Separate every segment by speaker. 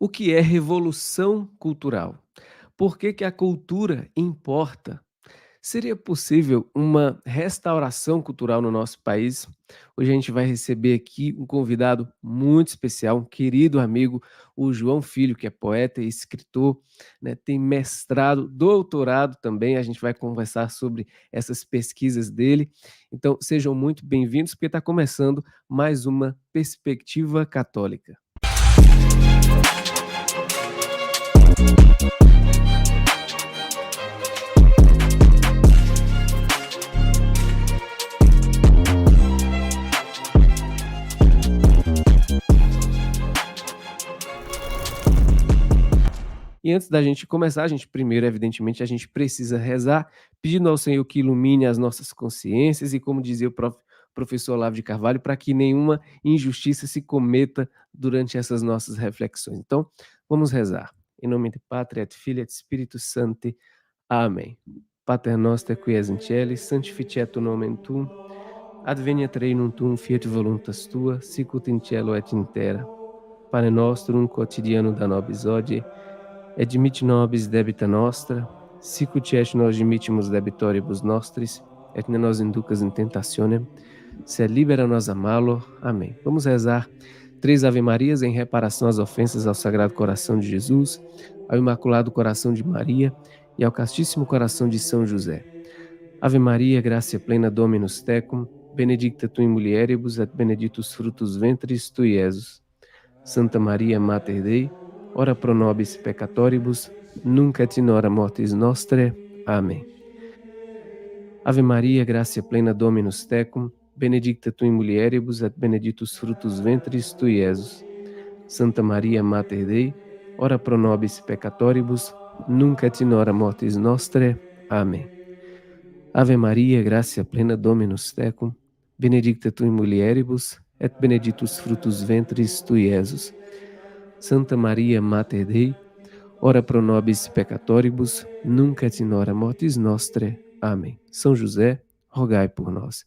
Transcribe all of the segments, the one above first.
Speaker 1: O que é revolução cultural? Por que que a cultura importa? Seria possível uma restauração cultural no nosso país? Hoje a gente vai receber aqui um convidado muito especial, um querido amigo, o João Filho, que é poeta e escritor, né, tem mestrado, doutorado também. A gente vai conversar sobre essas pesquisas dele. Então, sejam muito bem-vindos, porque está começando mais uma Perspectiva Católica. E antes da gente começar, a gente primeiro, evidentemente, a gente precisa rezar, pedindo ao Senhor que ilumine as nossas consciências e, como dizia o professor Olavo de Carvalho, para que nenhuma injustiça se cometa durante essas nossas reflexões. Então, vamos rezar. Em nome de Pátria, et Filho, et Spiritus Sancti. Amém. Pater noster, qui es in celis, sanctificetur nomen tuum, adveniat regnum tuum, fiat voluntas tua, sicut in cielo et in terra. Pane nostrum quotidiano da nobis hodie, et dimitte nobis debita nostra, sicut et nos dimittimus debitoribus nostris, et ne nos inducas in tentationem, sed libera nos a malo. Amém. Vamos rezar 3 Ave Marias em reparação às ofensas ao Sagrado Coração de Jesus, ao Imaculado Coração de Maria e ao Castíssimo Coração de São José. Ave Maria, gratia plena, Dominus tecum, benedicta tu in mulieribus et benedictus fructus ventris tui, Iesus. Santa Maria, Mater Dei, ora pro nobis peccatoribus, nunc et in hora mortis nostrae. Amém. Ave Maria, gratia plena, Dominus tecum, benedicta tu in mulieribus et benedictus fructus ventris tui, Iesus. Santa Maria, Mater Dei, ora pro nobis peccatoribus, nunc et in hora mortis nostrae. Amém. Ave Maria, gratia plena, Dominus tecum, benedicta tu in mulieribus et benedictus fructus ventris tui, Iesus. Santa Maria, Mater Dei, ora pro nobis peccatoribus, nunc et in hora mortis nostrae. Amém. São José, rogai por nós.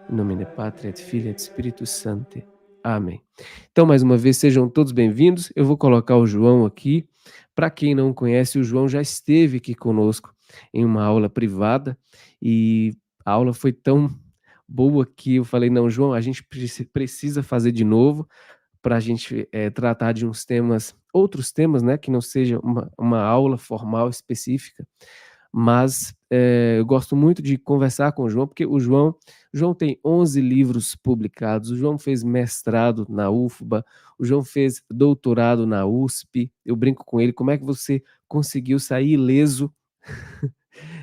Speaker 1: Em nome de Pátria, et Filho, et Spiritus Sancti. Amém. Então, mais uma vez, sejam todos bem-vindos. Eu vou colocar o João aqui. Para quem não conhece, o João já esteve aqui conosco em uma aula privada e a aula foi tão boa que eu falei, não, João, a gente precisa fazer de novo, para a gente tratar de uns temas, outros temas, né, que não seja uma aula formal específica, mas eu gosto muito de conversar com o João, porque o João tem 11 livros publicados, o João fez mestrado na UFBA, o João fez doutorado na USP. Eu brinco com ele, como é que você conseguiu sair ileso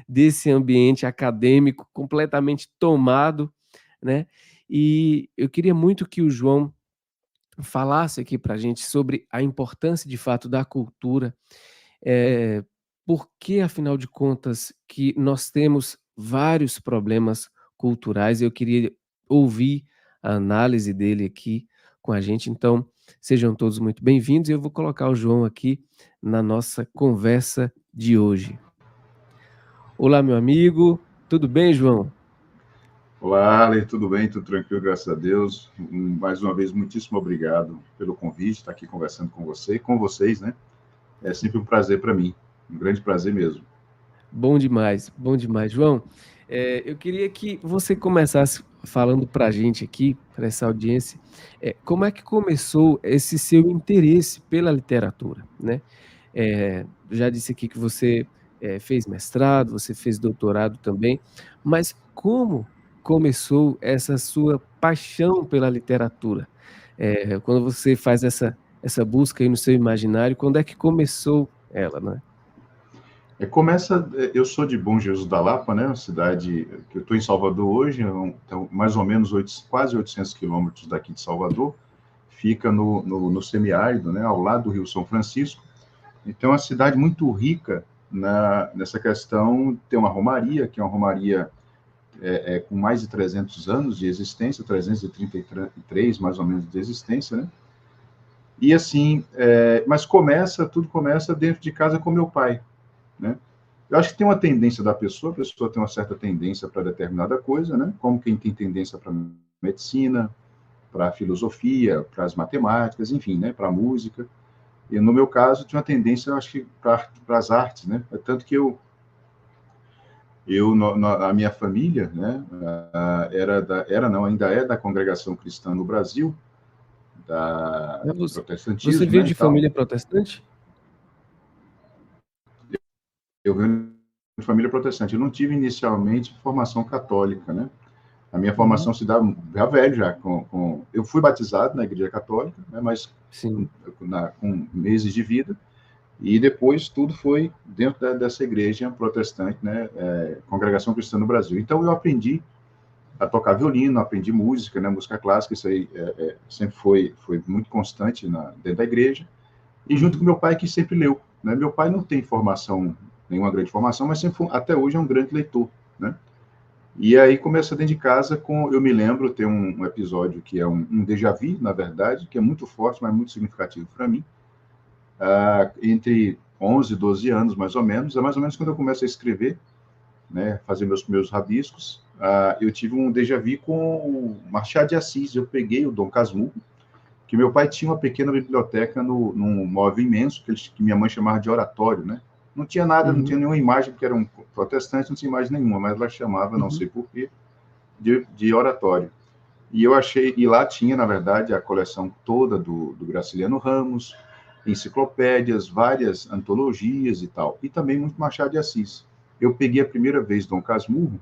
Speaker 1: desse ambiente acadêmico completamente tomado, né? E eu queria muito que o João falasse aqui para a gente sobre a importância de fato da cultura, porque afinal de contas que nós temos vários problemas culturais. Eu queria ouvir a análise dele aqui com a gente, então sejam todos muito bem-vindos e eu vou colocar o João aqui na nossa conversa de hoje. Olá, meu amigo, tudo bem, João?
Speaker 2: Olá, Ale, tudo bem? Tudo tranquilo, graças a Deus. Mais uma vez, muitíssimo obrigado pelo convite, estar aqui conversando com você e com vocês, né? É sempre um prazer para mim, um grande prazer mesmo.
Speaker 1: Bom demais, bom demais. João, eu queria que você começasse falando para a gente aqui, para essa audiência, como é que começou esse seu interesse pela literatura, né? Já disse aqui que você fez mestrado, você fez doutorado também, mas como começou essa sua paixão pela literatura? Quando você faz essa busca aí no seu imaginário, quando é que começou ela, né?
Speaker 2: Eu sou de Bom Jesus da Lapa, né? Uma cidade que eu estou em Salvador hoje, então, mais ou menos quase 800 quilômetros daqui de Salvador. Fica no semiárido, né? Ao lado do Rio São Francisco. Então, é uma cidade muito rica nessa questão. Tem uma romaria, que é uma romaria com mais de 300 anos de existência, 333 mais ou menos de existência, né? E assim, mas tudo começa dentro de casa com meu pai, né? Eu acho que tem uma tendência da pessoa, a pessoa tem uma certa tendência para determinada coisa, né? Como quem tem tendência para medicina, para filosofia, para as matemáticas, enfim, né? Para a música. E no meu caso, tinha uma tendência, eu acho que, para as artes, né? É tanto que a minha família, né, era não, ainda é da congregação cristã no Brasil,
Speaker 1: Mas
Speaker 2: do
Speaker 1: você
Speaker 2: protestantismo,
Speaker 1: veio
Speaker 2: né, e
Speaker 1: de
Speaker 2: tal.
Speaker 1: família protestante?
Speaker 2: Eu venho de família protestante. Eu não tive inicialmente formação católica, né? A minha
Speaker 1: Uhum,
Speaker 2: formação se dá já velho, já eu fui batizado na igreja católica, né, mas
Speaker 1: sim.
Speaker 2: com meses de vida, e depois tudo foi dentro dessa igreja protestante, né, Congregação Cristã no Brasil. Então eu aprendi a tocar violino, aprendi música, né, música clássica, isso aí sempre foi muito constante dentro da igreja, e junto com
Speaker 1: Uhum,
Speaker 2: meu pai, que sempre leu, né. Meu pai não tem formação, nenhuma grande formação, mas sempre até hoje é um grande leitor, né. E aí começa dentro de casa eu me lembro, tem um episódio que é um déjà vu, na verdade, que é muito forte, mas muito significativo para mim, entre 11 e 12 anos, mais ou menos, é mais ou menos quando eu começo a escrever, né, fazer meus primeiros rabiscos, eu tive um déjà vu com o Machado de Assis. Eu peguei o Dom Casmurro, que meu pai tinha uma pequena biblioteca num móvel imenso, que minha mãe chamava de oratório, né? Não tinha nada, não tinha
Speaker 1: uhum,
Speaker 2: nenhuma imagem, porque era um protestante, não tinha imagem nenhuma, mas ela chamava, não
Speaker 1: uhum.
Speaker 2: sei porquê, de oratório. E eu achei, e lá tinha, na verdade, a coleção toda do Graciliano Ramos, enciclopédias, várias antologias e tal, e também muito Machado de Assis. Eu peguei a primeira vez Dom Casmurro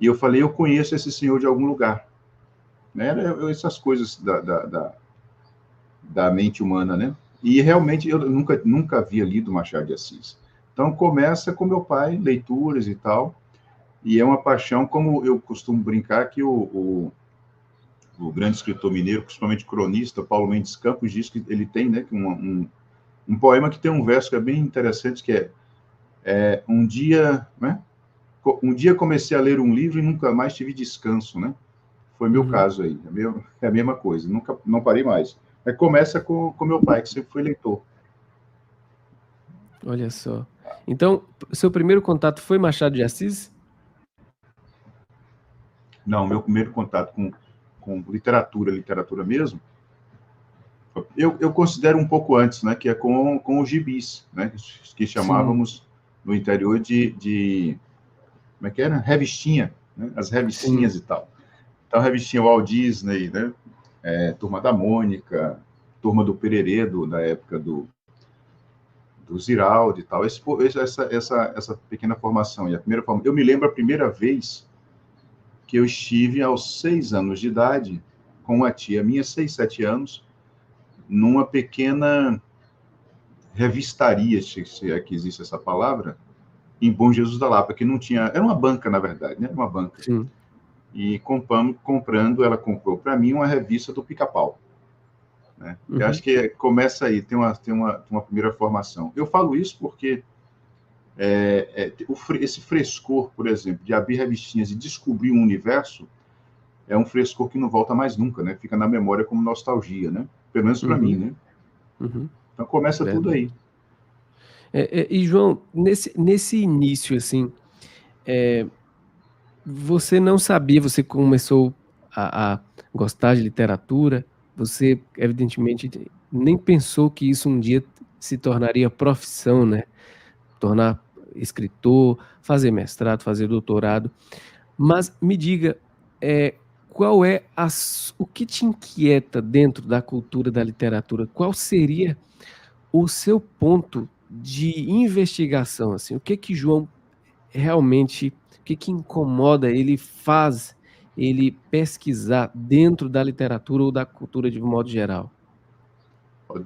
Speaker 2: e eu falei, eu conheço esse senhor de algum lugar. Né? Essas coisas da mente humana, né? E realmente eu nunca havia lido Machado de Assis. Então começa com meu pai, leituras e tal, e é uma paixão, como eu costumo brincar, que o grande escritor mineiro, principalmente cronista, Paulo Mendes Campos, diz que ele tem, né, um poema que tem um verso que é bem interessante, que um dia, né, um dia comecei a ler um livro e nunca mais tive descanso, né? Foi meu
Speaker 1: Uhum.
Speaker 2: caso aí, é a mesma coisa, nunca, não parei mais. Começa com meu pai, que sempre foi leitor.
Speaker 1: Olha só. Então, seu primeiro contato foi Machado de Assis?
Speaker 2: Não, meu primeiro contato com literatura mesmo, eu considero um pouco antes, né, que é com os gibis, né, que
Speaker 1: Sim,
Speaker 2: chamávamos no interior como é que era? Revistinha, né, as
Speaker 1: sim.
Speaker 2: revistinhas e tal. Então, revistinha Walt Disney, né, Turma da Mônica, Turma do Pererê, da época do Ziraldo e tal. Essa pequena formação. E a primeira eu me lembro a primeira vez que eu estive aos 6 anos de idade com uma tia minha, 6, 7 anos, numa pequena revistaria, se é que existe essa palavra, em Bom Jesus da Lapa, que não tinha, era uma banca, na verdade, né? Era uma banca.
Speaker 1: Sim.
Speaker 2: E ela comprou para mim uma revista do Pica-Pau. Né? Eu acho
Speaker 1: Uhum.
Speaker 2: que começa aí, tem uma primeira formação. Eu falo isso porque esse frescor, por exemplo, de abrir revistinhas e descobrir um universo, é um frescor que não volta mais nunca, né? Fica na memória como nostalgia, né? Pelo menos para mim,
Speaker 1: Uhum.
Speaker 2: né?
Speaker 1: Uhum.
Speaker 2: Então começa tudo
Speaker 1: Verdade.
Speaker 2: aí.
Speaker 1: E João, nesse início, assim, é, você não sabia, você começou a gostar de literatura, você evidentemente nem pensou que isso um dia se tornaria profissão, né? Tornar escritor, fazer mestrado, fazer doutorado. Mas me diga, qual é o que te inquieta dentro da cultura da literatura? Qual seria o seu ponto de investigação, assim? O que que João realmente, o que que incomoda ele, faz ele pesquisar dentro da literatura ou da cultura de um modo geral?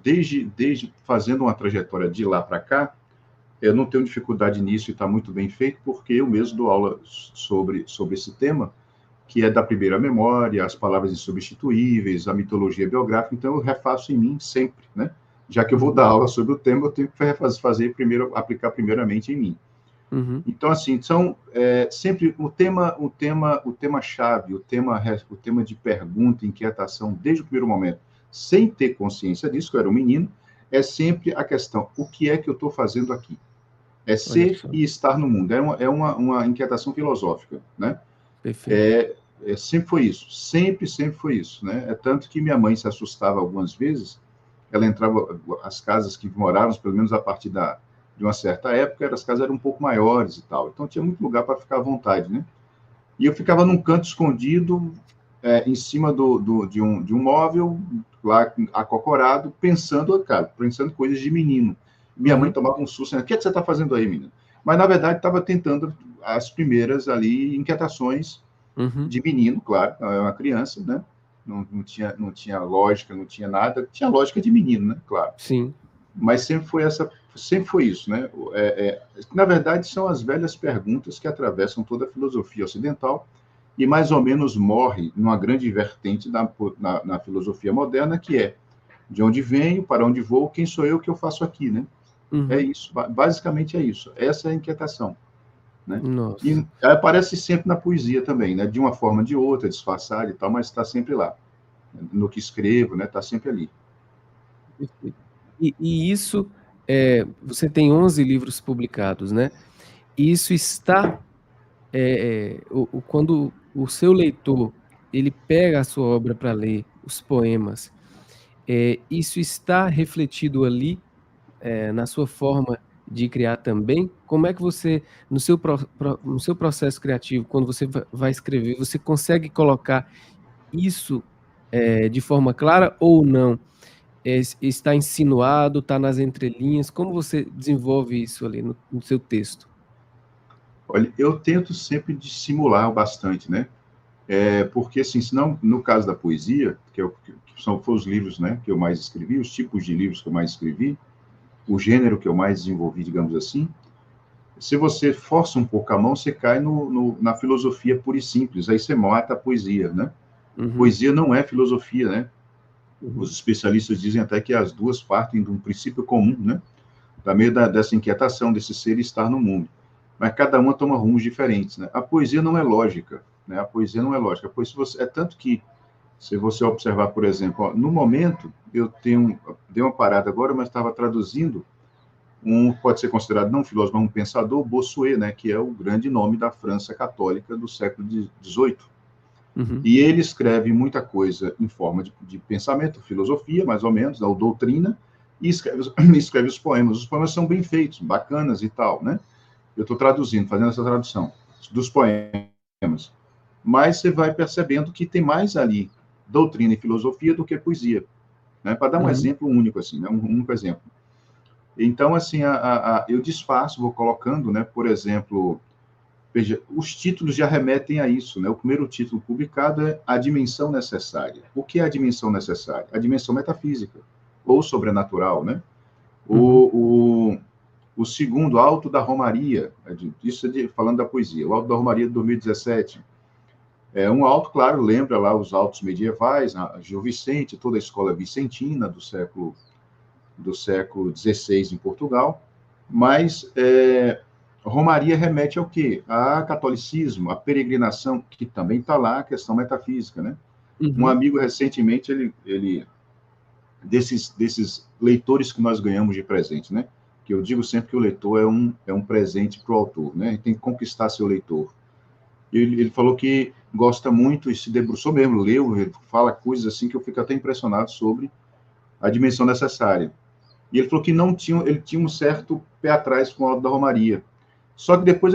Speaker 2: Desde fazendo uma trajetória de lá para cá, eu não tenho dificuldade nisso e está muito bem feito, porque eu mesmo dou aula sobre esse tema, que é da primeira memória, as palavras insubstituíveis, a mitologia biográfica, então eu refaço em mim sempre, né? Já que eu vou
Speaker 1: Uhum,
Speaker 2: dar aula sobre o tema, eu tenho que fazer primeiro, aplicar primeiramente em mim.
Speaker 1: uhum,
Speaker 2: Então, assim, são sempre o tema chave, o tema de pergunta, inquietação, desde o primeiro momento, sem ter consciência disso, que eu era um menino, é sempre a questão: o que é que eu estou fazendo aqui? É
Speaker 1: olha
Speaker 2: ser
Speaker 1: só,
Speaker 2: e estar no mundo. É uma inquietação filosófica, né?
Speaker 1: perfeito.
Speaker 2: Sempre foi isso, sempre foi isso, né? É tanto que minha mãe se assustava algumas vezes, ela entrava, as casas que morávamos, pelo menos a partir de uma certa época, as casas eram um pouco maiores e tal, então tinha muito lugar para ficar à vontade, né? E eu ficava num canto escondido, em cima de um móvel, lá acocorado, pensando, cara, pensando coisas de menino. Minha mãe
Speaker 1: Uhum.
Speaker 2: tomava um susto, né? O que você está fazendo aí, menina? Mas, na verdade, estava tentando as primeiras ali inquietações
Speaker 1: Uhum.
Speaker 2: de menino, claro, é uma criança, né? Não tinha lógica, não tinha nada, tinha lógica de menino, né? Claro.
Speaker 1: Sim.
Speaker 2: Mas sempre foi isso, né? Na verdade, são as velhas perguntas que atravessam toda a filosofia ocidental e mais ou menos morre numa grande vertente na filosofia moderna, que é de onde venho, para onde vou, quem sou eu, o que eu faço aqui, né? É
Speaker 1: Uhum.
Speaker 2: isso, basicamente é isso. Essa é a inquietação, né?
Speaker 1: Nossa.
Speaker 2: E aparece sempre na poesia também, né? De uma forma ou de outra, disfarçada e tal, mas está sempre lá. No que escrevo, né? Está sempre ali.
Speaker 1: Perfeito. E isso, você tem 11 livros publicados, né? Isso está, quando o seu leitor, ele pega a sua obra para ler, os poemas, isso está refletido ali, na sua forma de criar também? Como é que você, no seu processo criativo, quando você vai escrever, você consegue colocar isso, de forma clara ou não? Está insinuado, está nas entrelinhas? Como você desenvolve isso ali no seu texto?
Speaker 2: Olha, eu tento sempre dissimular bastante, né? Porque, assim, senão, no caso da poesia, foram os livros, né, que eu mais escrevi, os tipos de livros que eu mais escrevi, o gênero que eu mais desenvolvi, digamos assim, se você força um pouco a mão, você cai na filosofia pura e simples, aí você mata a poesia, né?
Speaker 1: Uhum,
Speaker 2: Poesia não é filosofia, né?
Speaker 1: uhum,
Speaker 2: Os especialistas dizem até que as duas partem de um princípio comum, né? Da meio dessa inquietação, desse ser estar no mundo. Mas cada uma toma rumos diferentes, né? A poesia não é lógica, né? A poesia não é lógica. É tanto que, se você observar, por exemplo, ó, no momento, dei uma parada agora, mas estava traduzindo pode ser considerado não um filósofo, mas um pensador, Bossuet, né? Que é o grande nome da França católica do século XVIII.
Speaker 1: uhum,
Speaker 2: E ele escreve muita coisa em forma de pensamento, filosofia, mais ou menos, ou doutrina, e escreve os poemas. Os poemas são bem feitos, bacanas e tal, né? Eu estou traduzindo, fazendo essa tradução dos poemas. Mas você vai percebendo que tem mais ali doutrina e filosofia do que poesia, né? Para dar um
Speaker 1: uhum,
Speaker 2: exemplo único, assim, né? Um único exemplo. Então, assim, eu disfarço, vou colocando, né? Por exemplo, veja, os títulos já remetem a isso, né? O primeiro título publicado é A Dimensão Necessária. O que é a dimensão necessária? A dimensão metafísica, ou sobrenatural, né?
Speaker 1: uhum,
Speaker 2: O, o, o segundo, Alto da Romaria, isso falando da poesia, o Alto da Romaria de 2017. É um alto, claro, lembra lá os altos medievais, Gil Vicente, toda a escola vicentina do século XVI em Portugal, mas Romaria remete ao quê? A catolicismo, a peregrinação, que também está lá, a questão metafísica, né? Um
Speaker 1: uhum,
Speaker 2: amigo recentemente, desses leitores que nós ganhamos de presente, né? Que eu digo sempre que o leitor é um presente para o autor, né? Ele tem que conquistar seu leitor. Ele falou que gosta muito e se debruçou mesmo, leu, ele fala coisas assim que eu fico até impressionado sobre a dimensão necessária. E ele falou que não tinha, ele tinha um certo pé atrás com o Alto da Romaria. Só que depois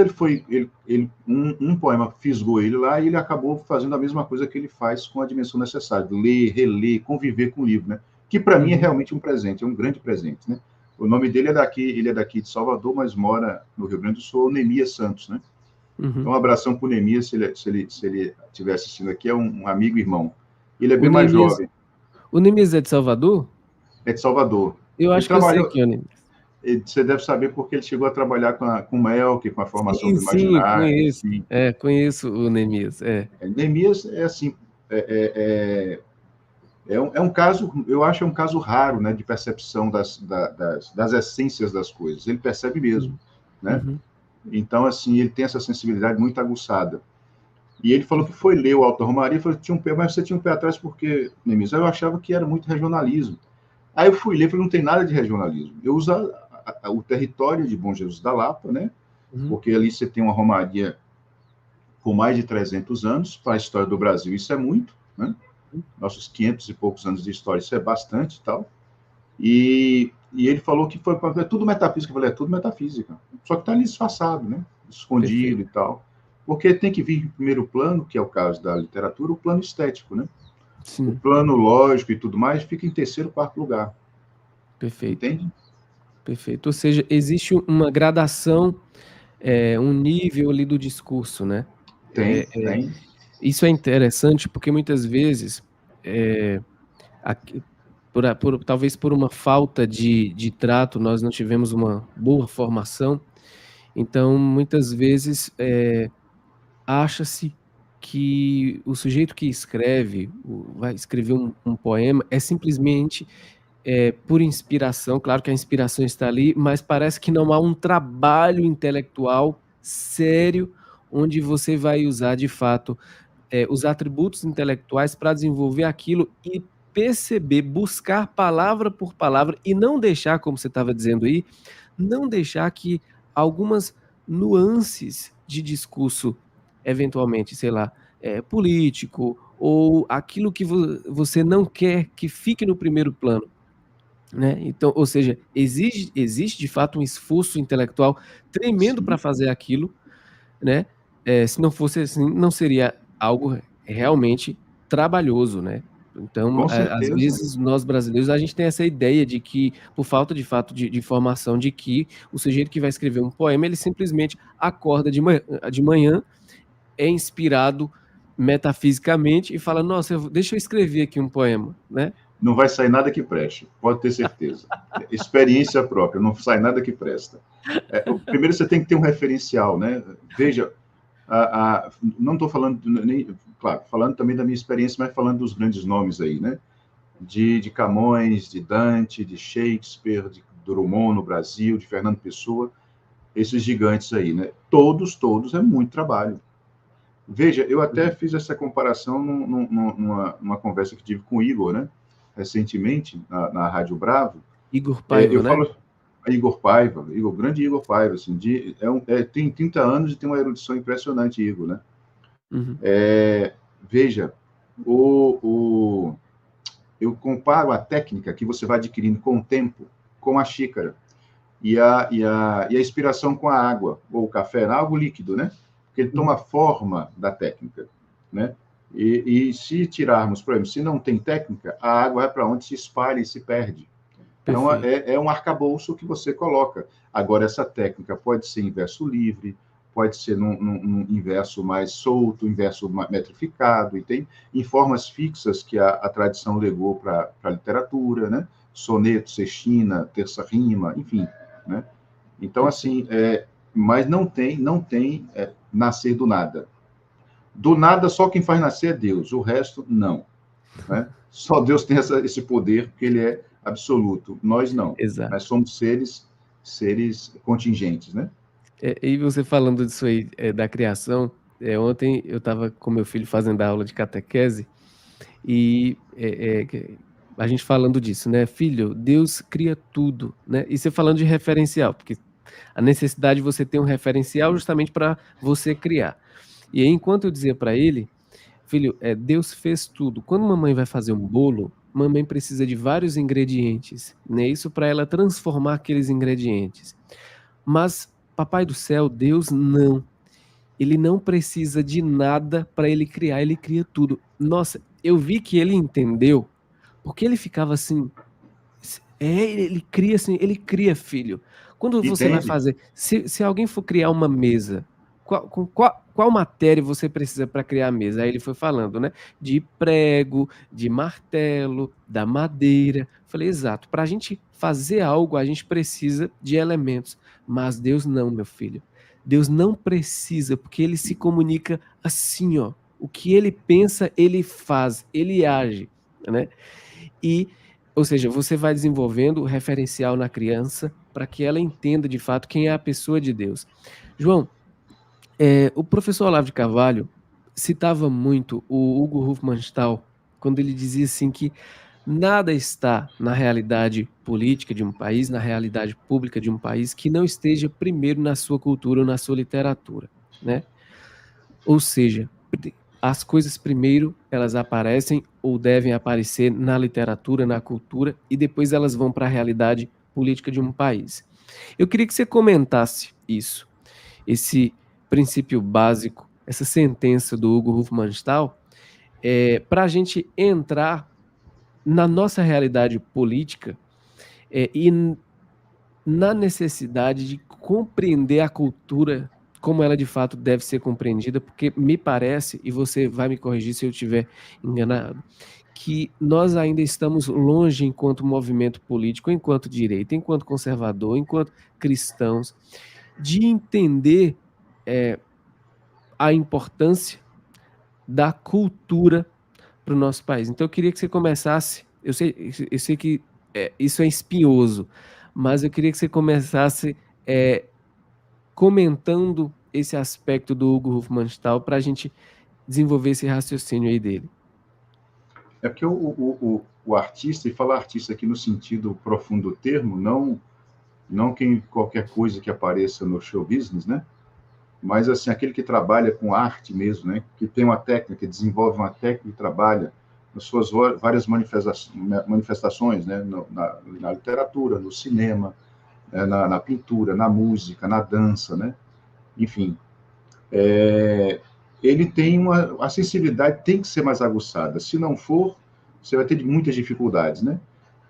Speaker 2: um poema fisgou ele lá e ele acabou fazendo a mesma coisa que ele faz com a dimensão necessária, ler, reler, conviver com o livro, né? Que para mim é
Speaker 1: uhum,
Speaker 2: realmente um presente, é um grande presente, né? O nome dele ele é daqui de Salvador, mas mora no Rio Grande do Sul, Neemias Santos, né? Então,
Speaker 1: uhum.
Speaker 2: um abração para o Neemias, se ele estiver assistindo aqui, é um amigo e irmão. Ele é
Speaker 1: O
Speaker 2: bem mais
Speaker 1: Neemias
Speaker 2: jovem,
Speaker 1: o Neemias é de Salvador?
Speaker 2: é de Salvador.
Speaker 1: Eu
Speaker 2: Ele
Speaker 1: acho que eu sei
Speaker 2: trabalhou,
Speaker 1: quem é o Neemias.
Speaker 2: você deve saber porque ele chegou a trabalhar com o Melk, com a formação
Speaker 1: Sim,
Speaker 2: do
Speaker 1: sim,
Speaker 2: Imaginário,
Speaker 1: conheço.
Speaker 2: enfim.
Speaker 1: Conheço o Neemias, é.
Speaker 2: Neemias é assim, é um caso, eu acho um caso raro, né, de percepção das essências das coisas. Ele percebe mesmo,
Speaker 1: Uhum,
Speaker 2: né?
Speaker 1: uhum,
Speaker 2: Então, assim, ele tem essa sensibilidade muito aguçada. E ele falou que foi ler o Alto da Romaria e falou, mas você tinha um pé atrás porque, Neemias, eu achava que era muito regionalismo. Aí eu fui ler e falei, não tem nada de regionalismo. Eu uso o território de Bom Jesus da Lapa, né?
Speaker 1: uhum,
Speaker 2: Porque ali você tem uma romaria com mais de 300 anos, para a história do Brasil isso é muito, né? Nossos 500 e poucos anos de história, isso é bastante e tal. E ele falou que é tudo metafísica. Eu falei, é tudo metafísica. Só que está ali disfarçado, né? Escondido
Speaker 1: Perfeito.
Speaker 2: e tal. Porque tem que vir em primeiro plano, que é o caso da literatura, o plano estético, né? O
Speaker 1: Sim,
Speaker 2: plano lógico e tudo mais fica em terceiro, quarto lugar.
Speaker 1: perfeito,
Speaker 2: Entende?
Speaker 1: perfeito. Ou seja, existe uma gradação, um nível ali do discurso, né.
Speaker 2: Tem, tem.
Speaker 1: Isso é interessante porque muitas vezes, eh, aqui talvez por uma falta de trato, nós não tivemos uma boa formação, então muitas vezes, acha-se que o sujeito que escreve, vai escrever um poema, é simplesmente, por inspiração. Claro que a inspiração está ali, mas parece que não há um trabalho intelectual sério, onde você vai usar de fato, os atributos intelectuais para desenvolver aquilo e perceber, buscar palavra por palavra e não deixar, como você estava dizendo aí, não deixar que algumas nuances de discurso, eventualmente, sei lá, político ou aquilo que você não quer que fique no primeiro plano, né. Então, ou seja, existe de fato um esforço intelectual tremendo para
Speaker 2: Sim,
Speaker 1: fazer aquilo, né, se não fosse assim, não seria algo realmente trabalhoso, né. Então,
Speaker 2: com
Speaker 1: às
Speaker 2: certeza.
Speaker 1: vezes nós brasileiros, a gente tem essa ideia de que, por falta de fato de formação, de que o sujeito que vai escrever um poema, ele simplesmente acorda de manhã, é inspirado metafisicamente e fala: "Nossa, deixa eu escrever aqui um poema", né.
Speaker 2: Não vai sair nada que preste, pode ter certeza. Experiência própria, não sai nada que presta. Primeiro você tem que ter um referencial, né? Veja, não estou falando, nem, claro, falando também da minha experiência, mas falando dos grandes nomes aí, né? De Camões, de Dante, de Shakespeare, de Drummond no Brasil, de Fernando Pessoa, esses gigantes aí, né? Todos é muito trabalho. Veja, eu até
Speaker 1: Uhum.
Speaker 2: fiz essa comparação numa conversa que tive com o Igor, né? Recentemente, na Rádio Bravo.
Speaker 1: Igor
Speaker 2: Eu
Speaker 1: Paiva, né?
Speaker 2: falo Igor Paiva, grande Igor Paiva, assim, tem 30 anos e tem uma erudição impressionante, Igor, né?
Speaker 1: Uhum.
Speaker 2: Veja, o, o, eu comparo a técnica que você vai adquirindo com o tempo com a xícara e a inspiração com a água, ou o café, algo líquido, né? Porque ele toma
Speaker 1: Uhum.
Speaker 2: forma da técnica, né? E se tirarmos, por exemplo, se não tem técnica, a água vai para onde se espalha e se perde. Então,
Speaker 1: Perfeito.
Speaker 2: é um arcabouço que você coloca. Agora, essa técnica pode ser em verso livre, pode ser num inverso mais solto, inverso metrificado, e tem em formas fixas que a tradição legou para a literatura, né? Soneto, sextina, terça rima, enfim, né? Então,
Speaker 1: Perfeito.
Speaker 2: assim, mas não tem nascer do nada. Do nada, só quem faz nascer é Deus, o resto, não. Né? Só Deus tem esse poder, porque ele é absoluto. Nós não. Nós
Speaker 1: Exato.
Speaker 2: somos seres contingentes, né?
Speaker 1: E você falando disso aí, da criação, ontem eu estava com meu filho fazendo a aula de catequese e, a gente falando disso, né: "Filho, Deus cria tudo", né, e você falando de referencial, porque a necessidade de você ter um referencial justamente para você criar. E aí enquanto eu dizia para ele: "Filho, Deus fez tudo. Quando mamãe vai fazer um bolo, mamãe precisa de vários ingredientes, né, isso para ela transformar aqueles ingredientes. Mas papai do céu, Deus não. Ele não precisa de nada para ele criar, ele cria tudo". Nossa, eu vi que ele entendeu, porque ele ficava assim, ele cria assim, ele cria, filho. Quando você vai
Speaker 2: Entende?
Speaker 1: fazer, se alguém for criar uma mesa, qual matéria você precisa para criar a mesa? Aí ele foi falando, né, de prego, de martelo, da madeira. Falei: "Exato, para a gente fazer algo, a gente precisa de elementos, mas Deus não, meu filho. Deus não precisa, porque ele se comunica assim, ó, o que ele pensa, ele faz, ele age", né. E, ou seja, você vai desenvolvendo o referencial na criança, para que ela entenda de fato quem é a pessoa de Deus. João, o professor Olavo de Carvalho citava muito o Hugo Hofmannsthal, quando ele dizia assim que nada está na realidade política de um país, na realidade pública de um país, que não esteja primeiro na sua cultura ou na sua literatura, né. Ou seja, as coisas primeiro elas aparecem ou devem aparecer na literatura, na cultura, e depois elas vão para a realidade política de um país. Eu queria que você comentasse isso, esse princípio básico, essa sentença do Hugo Hofmannsthal, para a gente entrar na nossa realidade política, e na necessidade de compreender a cultura como ela de fato deve ser compreendida, porque me parece, e você vai me corrigir se eu estiver enganado, que nós ainda estamos longe enquanto movimento político, enquanto direita, enquanto conservador, enquanto cristãos, de entender, eh, a importância da cultura para o nosso país. Então eu queria que você começasse, eu sei que, isso é espinhoso, mas eu queria que você começasse, comentando esse aspecto do Hugo Hofmannsthal para a gente desenvolver esse raciocínio aí dele.
Speaker 2: É porque o artista, e falar artista aqui no sentido profundo do termo, não qualquer coisa que apareça no show business, né? Mas assim, aquele que trabalha com arte mesmo, né? Que tem uma técnica, que desenvolve uma técnica e trabalha nas suas várias manifestações, né? Na literatura, no cinema, né? Na pintura, na música, na dança, né? Enfim, ele tem a sensibilidade tem que ser mais aguçada. Se não for, você vai ter muitas dificuldades, né?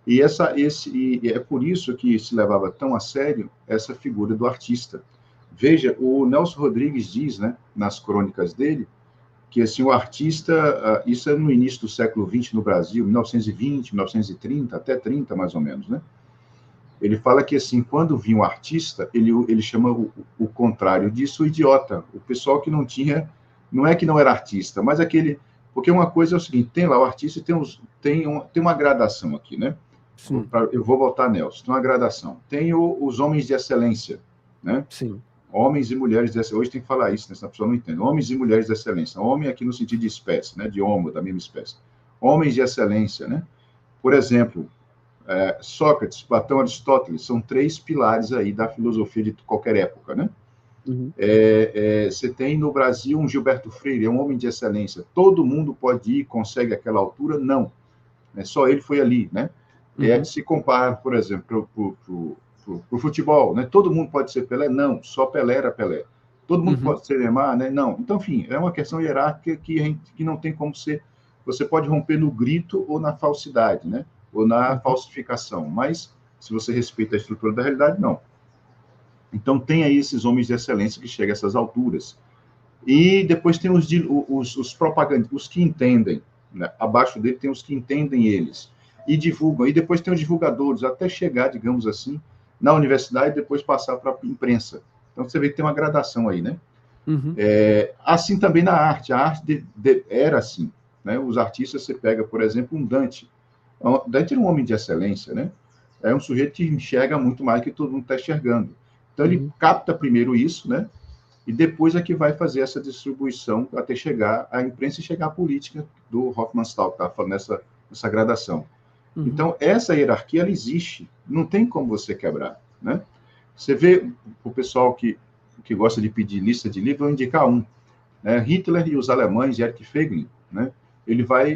Speaker 2: E é por isso que se levava tão a sério essa figura do artista. Veja, o Nelson Rodrigues diz, né, nas crônicas dele, que assim, o artista, isso é no início do século XX no Brasil, 1920, 1930, até 30 mais ou menos, né? Ele fala que assim, quando vinha um artista, ele chama o contrário disso, o idiota, o pessoal que não tinha, não é que não era artista, mas aquele, porque uma coisa é o seguinte, tem lá o artista e tem uma gradação aqui, né?
Speaker 1: Sim,
Speaker 2: Eu vou voltar, Nelson, tem uma gradação. Tem os homens de excelência, né?
Speaker 1: sim.
Speaker 2: Homens e mulheres de excelência. Hoje tem que falar isso, né? Senão a pessoa não entende. Homens e mulheres de excelência. Homem aqui no sentido de espécie, né? De homo, da mesma espécie. Homens de excelência, né? Por exemplo, Sócrates, Platão, Aristóteles, são três pilares aí da filosofia de qualquer época, né?
Speaker 1: Uhum.
Speaker 2: Você tem no Brasil um Gilberto Freire, é um homem de excelência. Todo mundo pode ir, consegue aquela altura? Não. Só ele foi ali, né?
Speaker 1: Uhum.
Speaker 2: Se compara, por exemplo, para o futebol, né? Todo mundo pode ser Pelé? Não, só Pelé era Pelé. Todo mundo
Speaker 1: Uhum.
Speaker 2: pode ser Neymar? Né? Não. Então, enfim, é uma questão hierárquica que não tem como ser. Você pode romper no grito ou na falsidade, né? Ou na
Speaker 1: Uhum.
Speaker 2: falsificação, mas se você respeita a estrutura da realidade, não. Então, tem aí esses homens de excelência que chegam a essas alturas. E depois tem os propagandistas, os que entendem, né? Abaixo dele tem os que entendem eles e divulgam. E depois tem os divulgadores, até chegar, digamos assim, na universidade e depois passar para a imprensa. Então você vê que tem uma gradação aí, né?
Speaker 1: Uhum.
Speaker 2: Assim também na arte. A arte era assim, né? Os artistas, você pega, por exemplo, um Dante. Dante era um homem de excelência, né? É um sujeito que enxerga muito mais que todo mundo está enxergando. Então ele
Speaker 1: Uhum.
Speaker 2: capta primeiro isso, né? E depois é que vai fazer essa distribuição até chegar à imprensa e chegar à política do Hofmannsthal, que está falando nessa gradação.
Speaker 1: Uhum.
Speaker 2: Então, essa hierarquia, ela existe, não tem como você quebrar, né? Você vê o pessoal que gosta de pedir lista de livros, eu vou indicar um, né? Hitler e os alemães, Erich Feiglin, né?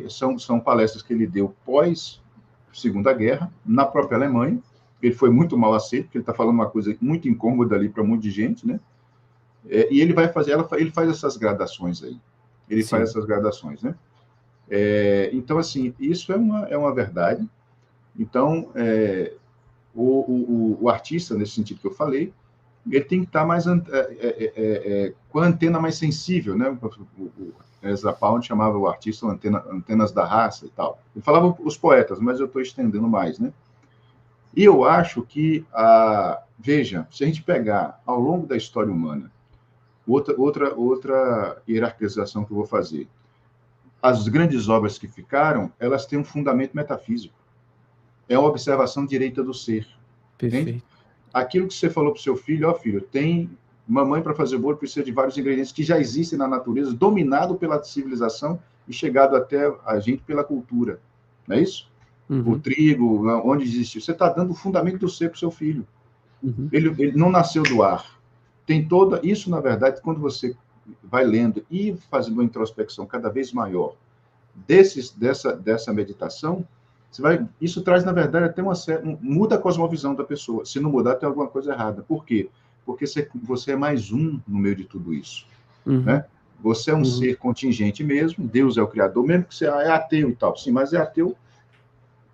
Speaker 2: São palestras que ele deu pós Segunda Guerra, na própria Alemanha, ele foi muito mal aceito, porque ele está falando uma coisa muito incômoda ali para um monte de gente, né? E ele ele faz essas gradações aí. Ele faz
Speaker 1: Sim.
Speaker 2: essas gradações, né? Então, assim, isso é uma verdade. Então, o artista, nesse sentido que eu falei, ele tem que estar mais com a antena mais sensível, né? O Ezra Pound chamava o artista antenas da raça e tal. Ele falava os poetas, mas eu estou estendendo mais, né? E eu acho que, veja, se a gente pegar ao longo da história humana, outra hierarquização que eu vou fazer. As grandes obras que ficaram, elas têm um fundamento metafísico. É uma observação direita do ser. Entende?
Speaker 1: Perfeito.
Speaker 2: Aquilo que você falou para o seu filho, ó filho, tem mamãe para fazer bolo precisa de vários ingredientes que já existem na natureza, dominado pela civilização e chegado até a gente pela cultura. Não é isso? O
Speaker 1: Uhum.
Speaker 2: trigo, onde existiu. Você está dando o fundamento do ser para o seu filho.
Speaker 1: Uhum.
Speaker 2: Ele não nasceu do ar. Tem toda. Isso, na verdade, quando você vai lendo e fazendo uma introspecção cada vez maior dessa meditação, isso traz, na verdade, até muda a cosmovisão da pessoa. Se não mudar, tem alguma coisa errada. Por quê? Porque você é mais um no meio de tudo isso.
Speaker 1: Uhum.
Speaker 2: Né? Você é um ser contingente mesmo, Deus é o Criador, mesmo que você é ateu e tal. Sim, mas é ateu,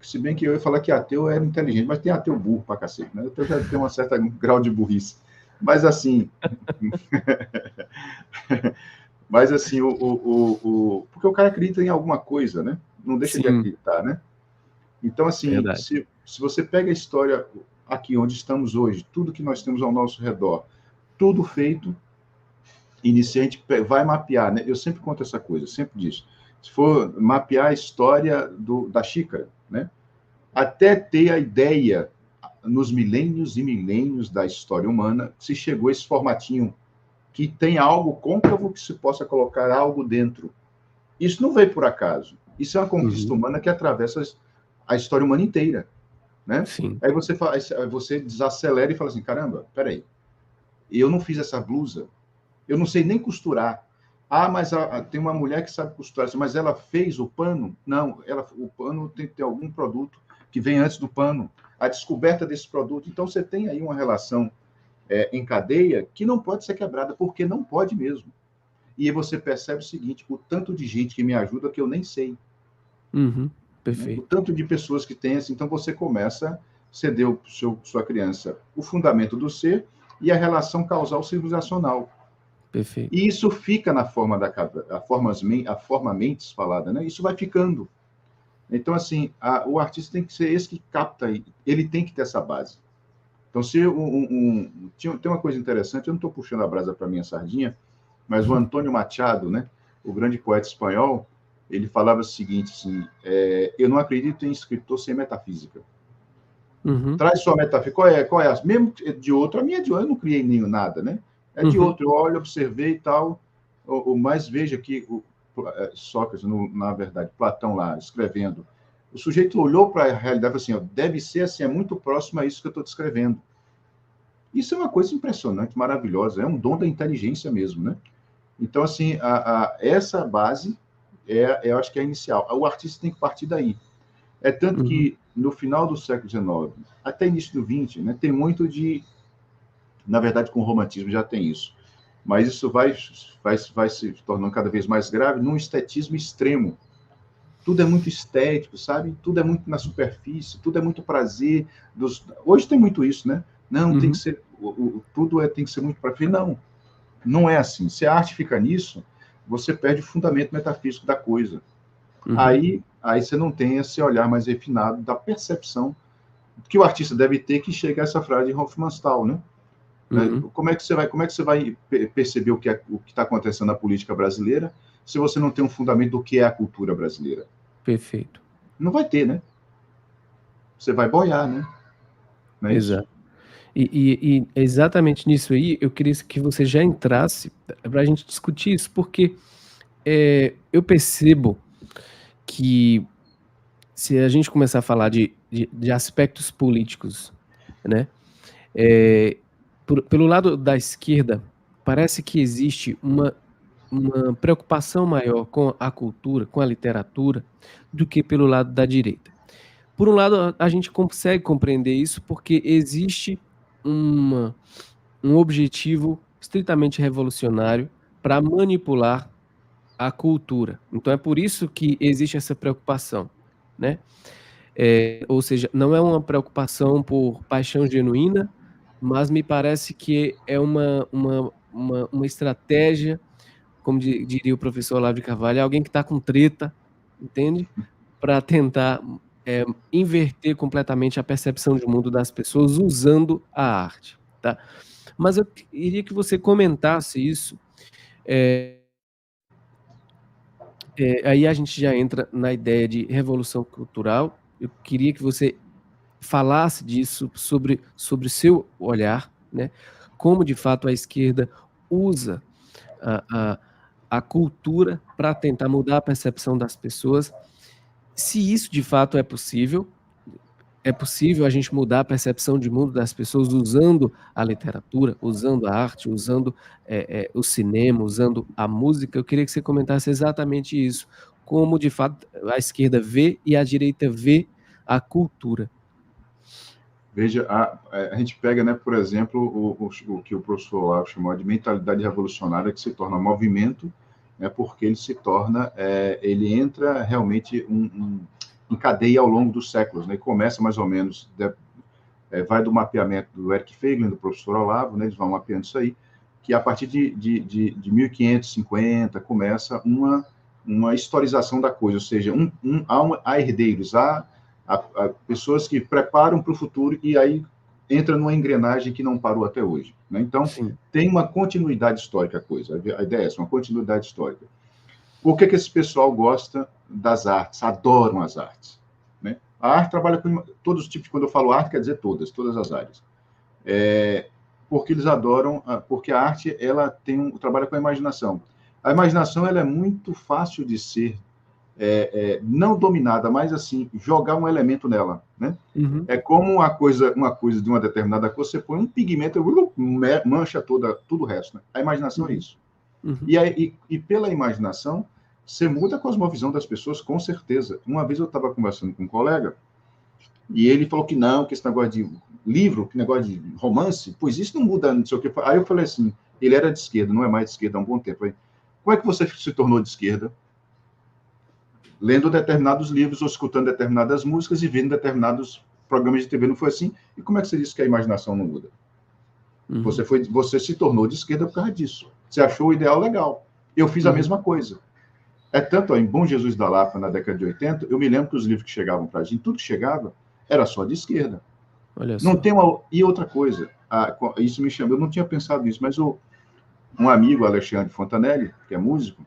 Speaker 2: se bem que eu ia falar que ateu era inteligente, mas tem ateu burro pra cacete, né? Então já tem um certo grau de burrice. Mas assim, porque o cara acredita em alguma coisa, né? Não deixa de
Speaker 1: Sim,
Speaker 2: acreditar, né? Então, assim,
Speaker 1: verdade.
Speaker 2: se você pega a história aqui onde estamos hoje, tudo que nós temos ao nosso redor, tudo feito, iniciante vai mapear, né? Eu sempre conto essa coisa, sempre disso. Se for mapear a história da xícara, né? Até ter a ideia, nos milênios e milênios da história humana, se chegou a esse formatinho que tem algo côncavo que se possa colocar algo dentro. Isso não veio por acaso. Isso é uma conquista
Speaker 1: Uhum.
Speaker 2: humana que atravessa a história humana inteira, né?
Speaker 1: Sim.
Speaker 2: Aí você desacelera e fala assim, caramba, peraí, eu não fiz essa blusa, eu não sei nem costurar. Ah, mas tem uma mulher que sabe costurar, mas ela fez o pano? Não, o pano tem que ter algum produto que vem antes do pano. A descoberta desse produto. Então, você tem aí uma relação em cadeia que não pode ser quebrada, porque não pode mesmo. E aí você percebe o seguinte, o tanto de gente que me ajuda que eu nem sei.
Speaker 1: Uhum.
Speaker 2: Né? O
Speaker 1: Perfeito.
Speaker 2: tanto de pessoas que tem, assim, então você começa a ceder sua criança o fundamento do ser e a relação causal civilizacional.
Speaker 1: Perfeito.
Speaker 2: E isso fica na forma a forma mentes falada, né? Isso vai ficando. Então, assim, o artista tem que ser esse que capta, ele tem que ter essa base. Então, se tem uma coisa interessante, eu não estou puxando a brasa para minha sardinha, mas o Antônio Machado, né, o grande poeta espanhol, ele falava o seguinte, assim, eu não acredito em escritor sem metafísica.
Speaker 1: Uhum.
Speaker 2: Traz sua metafísica. Qual é? Mesmo de outro, a minha de outro, eu não criei nem nada, né? É de
Speaker 1: Uhum.
Speaker 2: outro, eu olho, observei e tal. O mais veja que Sócrates, na verdade, Platão lá, escrevendo, o sujeito olhou para a realidade e falou assim, ó, deve ser assim, é muito próximo a isso que eu estou descrevendo. Isso é uma coisa impressionante, maravilhosa, é um dom da inteligência mesmo, né? Então, assim, essa base, eu acho que é a inicial. O artista tem que partir daí. É tanto
Speaker 1: Uhum.
Speaker 2: que, no final do século XIX, até início do XX, né, tem muito de... Na verdade, com o romantismo já tem isso. Mas isso vai se tornando cada vez mais grave num estetismo extremo. Tudo é muito estético, sabe? Tudo é muito na superfície, tudo é muito prazer. Hoje tem muito isso, né? Não, tem que
Speaker 1: Uhum.
Speaker 2: ser... tem que ser muito para ver. Não, não é assim. Se a arte fica nisso, você perde o fundamento metafísico da coisa.
Speaker 1: Uhum.
Speaker 2: Aí você não tem esse olhar mais refinado da percepção que o artista deve ter que chega a essa frase de Hofmannsthal, né?
Speaker 1: Uhum.
Speaker 2: Como é que você vai perceber o que está acontecendo na política brasileira se você não tem um fundamento do que é a cultura brasileira?
Speaker 1: Perfeito.
Speaker 2: Não vai ter, né? Você vai boiar, né? Não é isso?
Speaker 1: Exato. E exatamente nisso aí, eu queria que você já entrasse para a gente discutir isso, porque eu percebo que se a gente começar a falar de aspectos políticos, né, pelo lado da esquerda, parece que existe uma preocupação maior com a cultura, com a literatura, do que pelo lado da direita. Por um lado, a gente consegue compreender isso porque existe um objetivo estritamente revolucionário para manipular a cultura. Então é por isso que existe essa preocupação, né? Ou seja, não é uma preocupação por paixão genuína, mas me parece que é uma estratégia, como diria o professor Olavo de Carvalho, é alguém que está com treta, entende? Para tentar inverter completamente a percepção de mundo das pessoas usando a arte, tá? Mas eu queria que você comentasse isso. Aí a gente já entra na ideia de revolução cultural. Eu queria que você falasse disso sobre seu olhar, né? Como de fato a esquerda usa a, a cultura para tentar mudar a percepção das pessoas. Se isso de fato é possível a gente mudar a percepção de mundo das pessoas usando a literatura, usando a arte, usando o cinema, usando a música. Eu queria que você comentasse exatamente isso. como, de fato, a esquerda vê e a direita vê a cultura.
Speaker 2: Veja, a gente pega, né, por exemplo, o que o professor Olavo chamou de mentalidade revolucionária, que se torna movimento, né, porque ele se torna, ele entra realmente em cadeia ao longo dos séculos, né, e começa mais ou menos, vai do mapeamento do Eric Feiglin, do professor Olavo, né, eles vão mapeando isso aí, que a partir de 1550 começa uma historização da coisa, ou seja, há herdeiros, há pessoas que preparam para o futuro e aí entra numa engrenagem que não parou até hoje. Né? Então,
Speaker 1: Sim.
Speaker 2: tem uma continuidade histórica a coisa. A ideia é essa, uma continuidade histórica. Por que esse pessoal gosta das artes, adoram as artes? Né? A arte trabalha com todos os tipos, quando eu falo arte, quer dizer todas as áreas. Porque eles adoram, porque a arte ela trabalha com a imaginação. A imaginação ela é muito fácil de ser não dominada, mas assim, jogar um elemento nela, né?
Speaker 1: Uhum.
Speaker 2: É como uma coisa de uma determinada cor, você põe um pigmento, mancha tudo o resto. Né? A imaginação é isso.
Speaker 1: Uhum.
Speaker 2: E pela imaginação, você muda a cosmovisão das pessoas, com certeza. Uma vez eu estava conversando com um colega, e ele falou que não, que esse negócio de livro, que negócio de romance, pois isso não muda, não sei o que. Aí eu falei assim, ele era de esquerda, não é mais de esquerda há um bom tempo. Aí, como é que você se tornou de esquerda? Lendo determinados livros, ou escutando determinadas músicas e vendo determinados programas de TV, não foi assim? E como é que você disse que a imaginação não muda?
Speaker 1: Uhum.
Speaker 2: Você se tornou de esquerda por causa disso. Você achou o ideal legal. Eu fiz a mesma coisa. É tanto, ó, em Bom Jesus da Lapa, na década de 80, eu me lembro que os livros que chegavam para a gente, tudo que chegava, era só de esquerda.
Speaker 1: Olha
Speaker 2: Não
Speaker 1: só.
Speaker 2: tem uma... E outra coisa, isso me chamou, eu não tinha pensado nisso, mas um amigo, Alexandre Fontanelli, que é músico,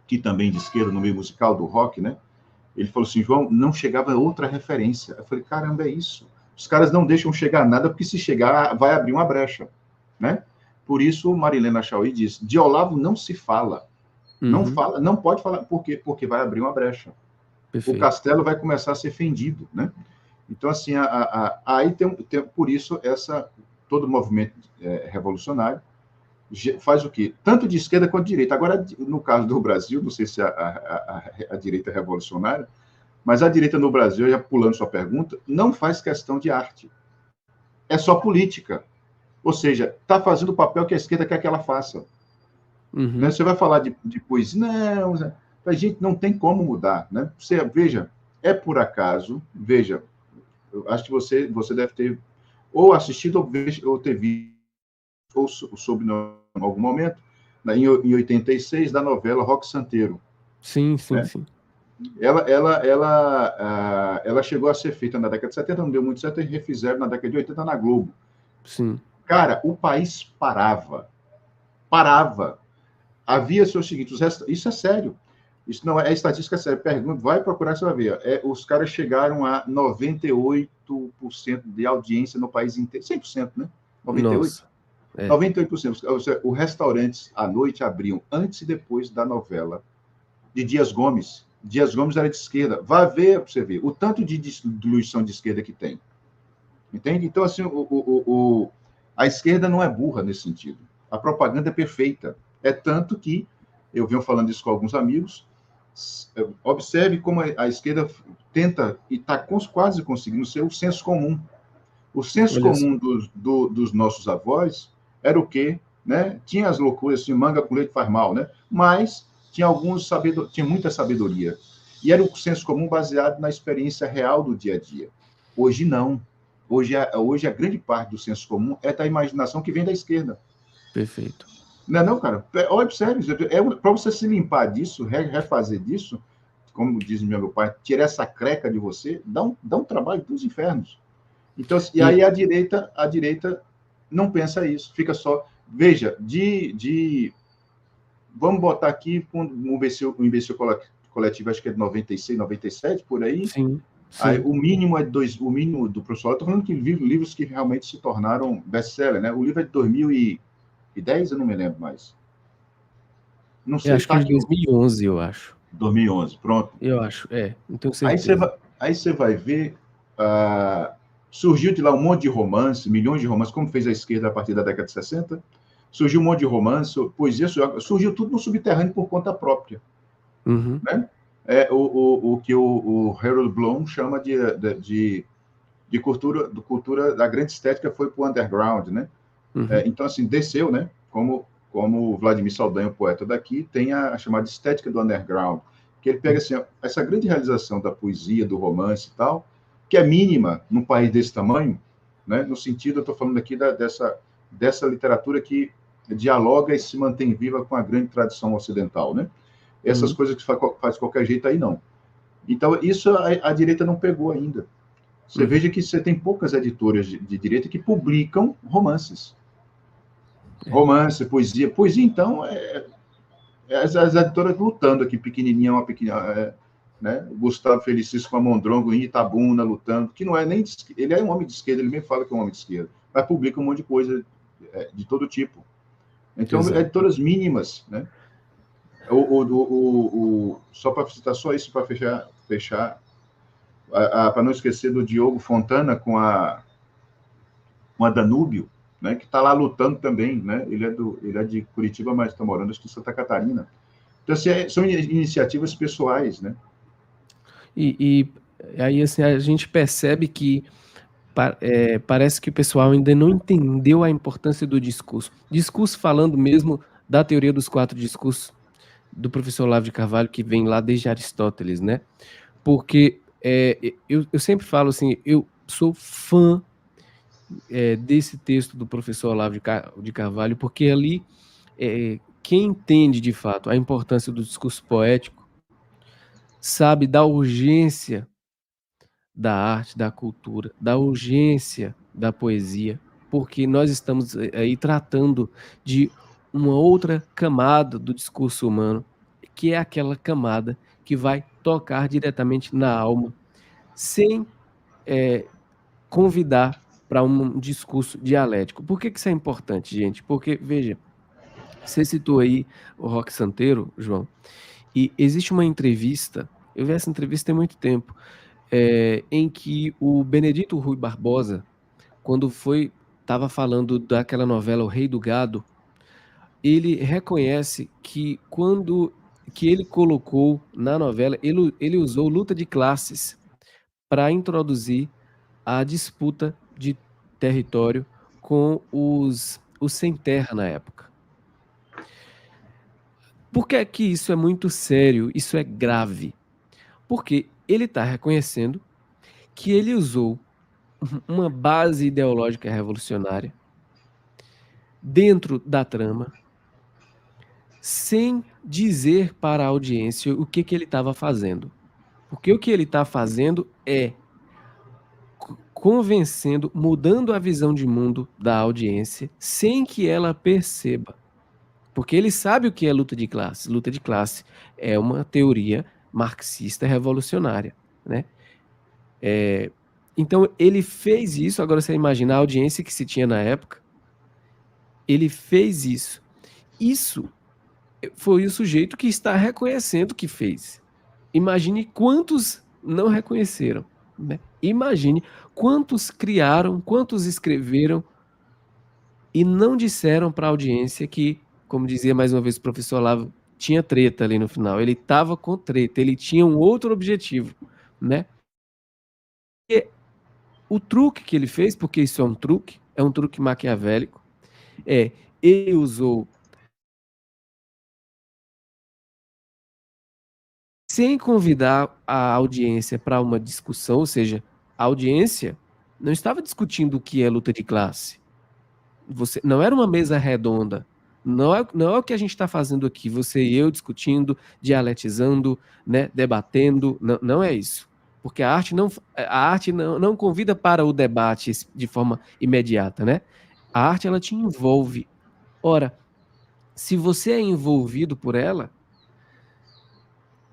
Speaker 2: que também de esquerda no meio musical do rock, né? Ele falou assim, João, não chegava outra referência. Eu falei, caramba, é isso. Os caras não deixam chegar nada, porque se chegar, vai abrir uma brecha, né? Por isso, Marilena Chauí diz, de Olavo não se fala. Não fala, não pode falar. Por quê? Porque vai abrir uma brecha.
Speaker 1: Perfeito.
Speaker 2: O castelo vai começar a ser fendido, né? Então, assim, aí por isso, todo movimento revolucionário faz o quê? Tanto de esquerda quanto de direita. Agora, no caso do Brasil, não sei se a direita é revolucionária, mas a direita no Brasil, já pulando sua pergunta, não faz questão de arte. É só política. Ou seja, está fazendo o papel que a esquerda quer que ela faça.
Speaker 1: Uhum.
Speaker 2: Né? Você vai falar de poesia? Não, a gente não tem como mudar. Né? Você, veja, é por acaso, veja, eu acho que você deve ter ou assistido ou ter visto, ou soube em algum momento, em 86, da novela Roque Santeiro.
Speaker 1: Sim, sim,
Speaker 2: Né?
Speaker 1: sim.
Speaker 2: Ela chegou a ser feita na década de 70, não deu muito certo, e refizeram na década de 80 na Globo.
Speaker 1: Sim.
Speaker 2: Cara, o país parava. Havia o seguinte, isso é sério. Isso não é estatística séria. Pergunta, vai procurar, você vai ver. Os caras chegaram a 98% de audiência no país inteiro. 100%, né? 98%.
Speaker 1: Nossa.
Speaker 2: 98%. Ou seja, os restaurantes à noite abriam antes e depois da novela de Dias Gomes. Dias Gomes era de esquerda. Vá ver para você ver o tanto de diluição de esquerda que tem. Entende? Então, assim, a esquerda não é burra nesse sentido. A propaganda é perfeita. É tanto que, eu venho falando isso com alguns amigos, observe como a esquerda tenta, e está quase conseguindo ser o senso comum. O senso comum dos nossos avós era o quê? Né? Tinha as loucuras, assim, manga com leite faz mal, né? Mas tinha muita sabedoria. E era o senso comum baseado na experiência real do dia a dia. Hoje não. Hoje a grande parte do senso comum é da imaginação que vem da esquerda.
Speaker 1: Perfeito.
Speaker 2: Não é não, cara? Olha, sério, para você se limpar disso, refazer disso, como diz meu pai, tirar essa creca de você, dá um trabalho dos infernos. Então, e aí a direita não pensa isso, fica só. Veja, vamos botar aqui o imbecil coletivo, acho que é de 96, 97, por aí.
Speaker 1: Sim.
Speaker 2: Aí, o mínimo o mínimo do professor. Estou falando que livros que realmente se tornaram best-seller, né? O livro é de 2010, eu não me lembro mais. Não sei,
Speaker 1: Eu acho que
Speaker 2: tá
Speaker 1: é de
Speaker 2: aqui.
Speaker 1: 2011, eu acho.
Speaker 2: 2011, pronto.
Speaker 1: Eu acho, não tenho certeza.
Speaker 2: Aí você vai ver, surgiu de lá um monte de romance, milhões de romances, como fez a esquerda a partir da década de 60. Surgiu um monte de romance, poesia, surgiu tudo no subterrâneo por conta própria.
Speaker 1: Uhum.
Speaker 2: Né? É o que o Harold Bloom chama de cultura da grande estética foi para o underground, né?
Speaker 1: Uhum,
Speaker 2: Então, assim, desceu, né? Como o Vladimir Saldanha, o poeta daqui, tem a chamada estética do underground, que ele pega, assim, essa grande realização da poesia, do romance e tal, que é mínima num país desse tamanho, né? No sentido, eu estou falando aqui dessa literatura que dialoga e se mantém viva com a grande tradição ocidental, né? Essas
Speaker 1: uhum,
Speaker 2: coisas que faz de qualquer jeito aí, não. Então, isso a direita não pegou ainda. Você
Speaker 1: uhum.
Speaker 2: veja que você tem poucas editoras de direita que publicam romances.
Speaker 1: É,
Speaker 2: Romance, poesia. Poesia, então, as editoras lutando aqui, pequenininha, uma pequena. Né? O Gustavo Felicíssimo com a Mondrongo em Itabuna lutando, que não é nem. Ele é um homem de esquerda, ele mesmo fala que é um homem de esquerda, mas publica um monte de coisa de todo tipo. Então,
Speaker 1: exato.
Speaker 2: editoras mínimas, né? Só para citar só isso para fechar para não esquecer do Diogo Fontana com a Danúbio, né, que está lá lutando também, né? Ele é de Curitiba, mas está morando acho que em Santa Catarina. Então, assim, são iniciativas pessoais, né?
Speaker 1: E aí, assim, a gente percebe que parece que o pessoal ainda não entendeu a importância do discurso. Discurso falando mesmo da teoria dos quatro discursos do professor Olavo de Carvalho, que vem lá desde Aristóteles, né? Porque eu sempre falo assim, eu sou fã desse texto do professor Olavo de Carvalho, porque ali quem entende de fato a importância do discurso poético sabe da urgência da arte, da cultura, da urgência da poesia, porque nós estamos aí tratando de uma outra camada do discurso humano, que é aquela camada que vai tocar diretamente na alma, sem convidar para um discurso dialético. Por que isso é importante, gente? Porque, veja, você citou aí o Roque Santeiro, João, e existe uma entrevista, eu vi essa entrevista tem muito tempo, em que o Benedito Rui Barbosa, quando estava falando daquela novela O Rei do Gado, ele reconhece que ele colocou na novela, ele usou luta de classes para introduzir a disputa de território com os sem terra na época. Por que é que isso é muito sério? Isso é grave? Porque ele está reconhecendo que ele usou uma base ideológica revolucionária dentro da trama, sem dizer para a audiência o que ele estava fazendo. Porque o que ele está fazendo é convencendo, mudando a visão de mundo da audiência, sem que ela perceba. Porque ele sabe o que é luta de classe. Luta de classe é uma teoria marxista revolucionária, né? Então ele fez isso. Agora você imagina a audiência que se tinha na época. Ele fez isso. Isso foi o sujeito que está reconhecendo que fez. Imagine quantos não reconheceram, né? Imagine quantos criaram, quantos escreveram e não disseram para a audiência que, como dizia mais uma vez o professor Olavo, tinha treta ali no final. Ele estava com treta, ele tinha um outro objetivo, né? E o truque que ele fez, porque isso é um truque maquiavélico, ele usou, sem convidar a audiência para uma discussão, ou seja, a audiência não estava discutindo o que é luta de classe. Não era uma mesa redonda. Não é o que a gente está fazendo aqui, você e eu discutindo, dialetizando, né, debatendo. Não é isso. Porque a arte não convida para o debate de forma imediata, né? A arte ela te envolve. Ora, se você é envolvido por ela,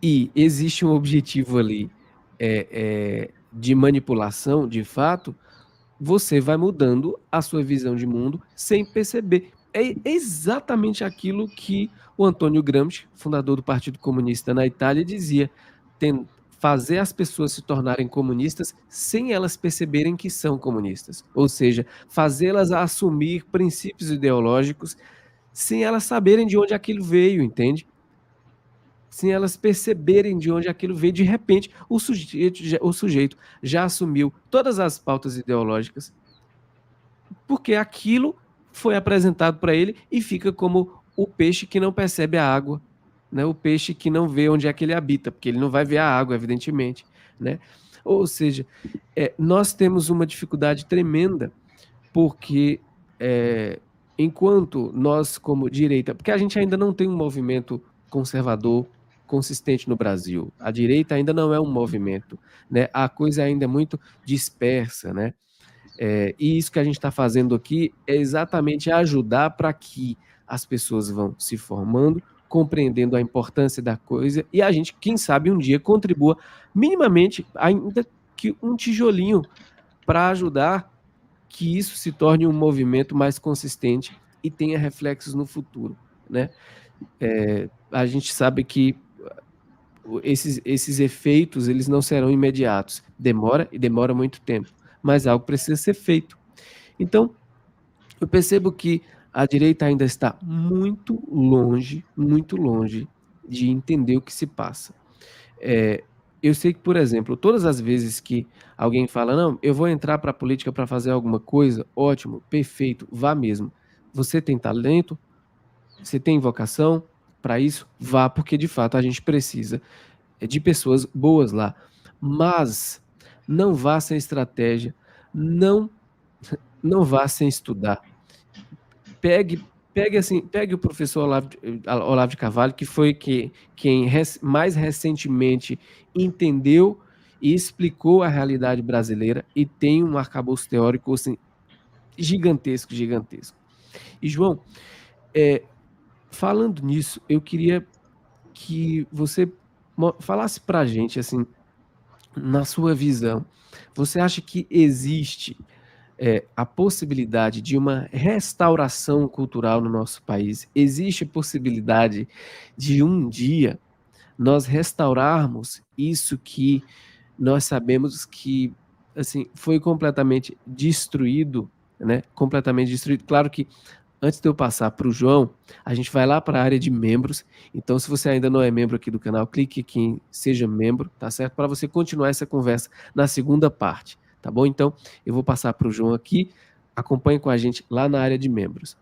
Speaker 1: e existe um objetivo ali de manipulação, de fato, você vai mudando a sua visão de mundo sem perceber. É exatamente aquilo que o Antônio Gramsci, fundador do Partido Comunista na Itália, dizia: fazer as pessoas se tornarem comunistas sem elas perceberem que são comunistas. Ou seja, fazê-las assumir princípios ideológicos sem elas saberem de onde aquilo veio, entende? sem elas perceberem de onde aquilo veio. De repente, o sujeito já assumiu todas as pautas ideológicas, porque aquilo foi apresentado para ele e fica como o peixe que não percebe a água, né? O peixe que não vê onde é que ele habita, porque ele não vai ver a água, evidentemente, né? Ou seja, nós temos uma dificuldade tremenda, porque enquanto nós, como direita, porque a gente ainda não tem um movimento conservador consistente no Brasil, a direita ainda não é um movimento, né? A coisa ainda é muito dispersa, né? E isso que a gente está fazendo aqui é exatamente ajudar para que as pessoas vão se formando, compreendendo a importância da coisa, e a gente, quem sabe, um dia contribua minimamente, ainda que um tijolinho, para ajudar que isso se torne um movimento mais consistente e tenha reflexos no futuro, né? A gente sabe que esses efeitos, eles não serão imediatos, demora muito tempo, mas algo precisa ser feito. Então, eu percebo que a direita ainda está muito longe de entender o que se passa. Eu sei que, por exemplo, todas as vezes que alguém fala, não, eu vou entrar para a política para fazer alguma coisa, ótimo, perfeito, vá mesmo. Você tem talento? Você tem vocação para isso? Vá, porque de fato a gente precisa de pessoas boas lá. Mas não vá sem estratégia, não vá sem estudar. Pegue o professor Olavo de Carvalho, que foi quem mais recentemente entendeu e explicou a realidade brasileira e tem um arcabouço teórico assim, gigantesco. E, João, falando nisso, eu queria que você falasse para a gente, assim, na sua visão, você acha que existe a possibilidade de uma restauração cultural no nosso país? Existe a possibilidade de um dia nós restaurarmos isso que nós sabemos que, assim, foi completamente destruído, né? Completamente destruído. Claro que antes de eu passar para o João, a gente vai lá para a área de membros. Então, se você ainda não é membro aqui do canal, clique aqui em Seja Membro, tá certo? Para você continuar essa conversa na segunda parte, tá bom? Então, eu vou passar para o João aqui. Acompanhe com a gente lá na área de membros.